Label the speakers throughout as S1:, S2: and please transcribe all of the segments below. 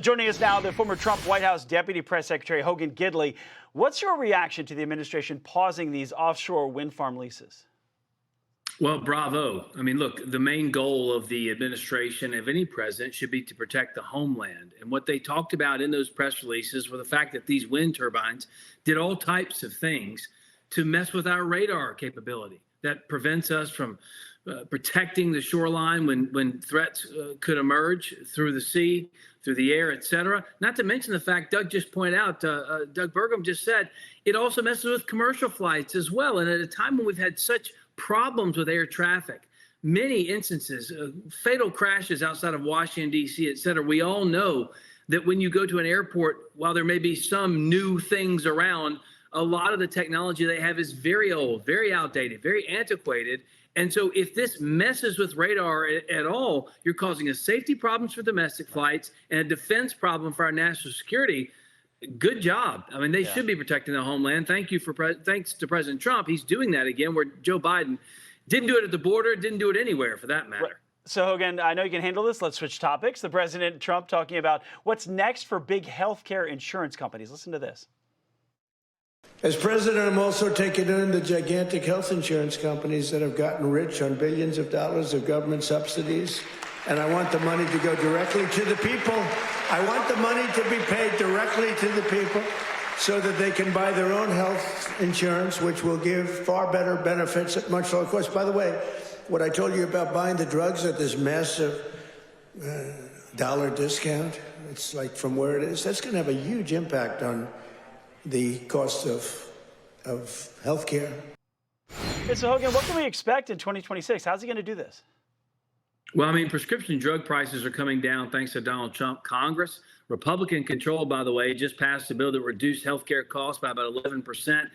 S1: Joining us now, the former Trump White House Deputy Press Secretary Hogan Gidley. What's your reaction to the administration pausing these offshore wind farm leases?
S2: Well, bravo. I mean, look, the main goal of the administration of any president should be to protect the homeland. And what they talked about in those press releases were the fact that these wind turbines did all types of things to mess with our radar capability that prevents us from protecting the shoreline when threats could emerge through the sea, through the air, et cetera. Not to mention the fact Doug just pointed out, Doug Burgum just said, it also messes with commercial flights as well. And at a time when we've had such problems with air traffic, many instances, fatal crashes outside of Washington, D.C., et cetera, we all know that when you go to an airport, while there may be some new things around, a lot of the technology they have is very old, very outdated, very antiquated. And so if this messes with radar at all, you're causing us safety problems for domestic flights and a defense problem for our national security. Good job. I mean, they should be protecting the homeland. Thanks to President Trump. He's doing that again, where Joe Biden didn't do it at the border, didn't do it anywhere for that matter.
S1: Right. So, Hogan, I know you can handle this. Let's switch topics. The President Trump talking about what's next for big healthcare insurance companies. Listen to this.
S3: As president, I'm also taking in the gigantic health insurance companies that have gotten rich on billions of dollars of government subsidies. And I want the money to go directly to the people. I want the money to be paid directly to the people so that they can buy their own health insurance, which will give far better benefits at much lower cost. By the way, what I told you about buying the drugs at this massive dollar discount, it's like from where it is, that's going to have a huge impact on the cost of health care.
S1: Okay, so, Hogan, what can we expect in 2026? How's he going to do this?
S2: Well, I mean, prescription drug prices are coming down thanks to Donald Trump. Congress, Republican control, by the way, just passed a bill that reduced health care costs by about 11%.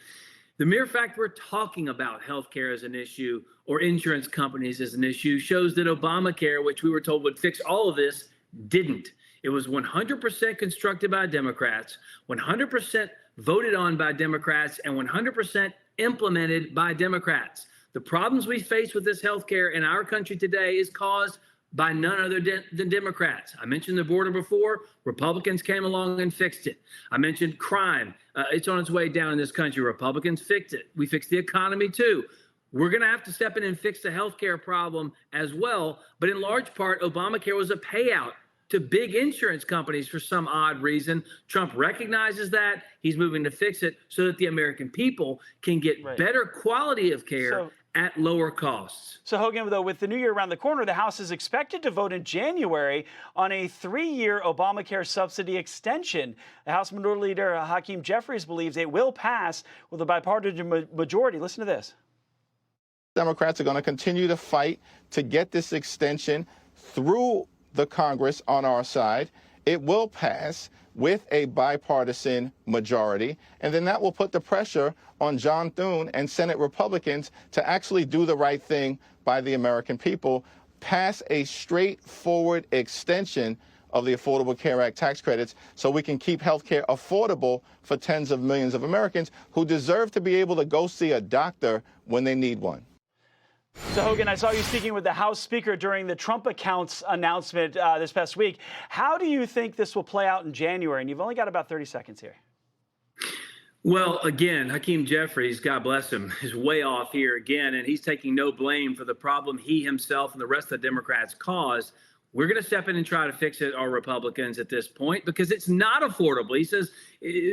S2: The mere fact we're talking about health care as an issue or insurance companies as an issue shows that Obamacare, which we were told would fix all of this, didn't. It was 100% constructed by Democrats, 100% voted on by Democrats, and 100% implemented by Democrats. The problems we face with this healthcare in our country today is caused by none other than Democrats. I mentioned the border before. Republicans came along and fixed it. I mentioned crime. It's on its way down in this country. Republicans fixed it. We fixed the economy too. We're going to have to step in and fix the healthcare problem as well. But in large part, Obamacare was a payout to big insurance companies for some odd reason. Trump recognizes that. He's moving to fix it so that the American people can get better quality of care at lower costs.
S1: So, Hogan, though, with the new year around the corner, the House is expected to vote in January on a 3-year Obamacare subsidy extension. The House Minority Leader Hakeem Jeffries believes it will pass with a bipartisan majority. Listen to this.
S4: Democrats are going to continue to fight to get this extension through the Congress on our side. It will pass with a bipartisan majority, and then that will put the pressure on John Thune and Senate Republicans to actually do the right thing by the American people, pass a straightforward extension of the Affordable Care Act tax credits so we can keep health care affordable for tens of millions of Americans who deserve to be able to go see a doctor when they need one.
S1: So, Hogan, I saw you speaking with the House Speaker during the Trump accounts announcement this past week. How do you think this will play out in January? And you've only got about 30 seconds here.
S2: Well, again, Hakeem Jeffries, God bless him, is way off here again, and he's taking no blame for the problem he himself and the rest of the Democrats caused. We're going to step in and try to fix it, our Republicans, at this point, because it's not affordable. He says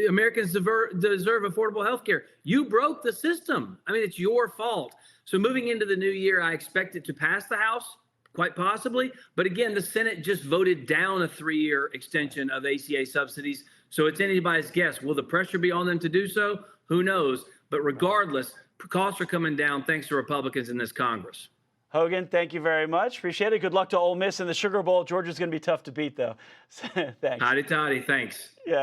S2: Americans deserve affordable health care. You broke the system. I mean, it's your fault. So moving into the new year, I expect it to pass the House, quite possibly. But again, the Senate just voted down a 3-year extension of ACA subsidies. So it's anybody's guess. Will the pressure be on them to do so? Who knows? But regardless, costs are coming down thanks to Republicans in this Congress.
S1: Hogan, thank you very much. Appreciate it. Good luck to Ole Miss in the Sugar Bowl. Georgia's going to be tough to beat, though. Thanks.
S2: Hotty toddy. Thanks.
S1: Yeah.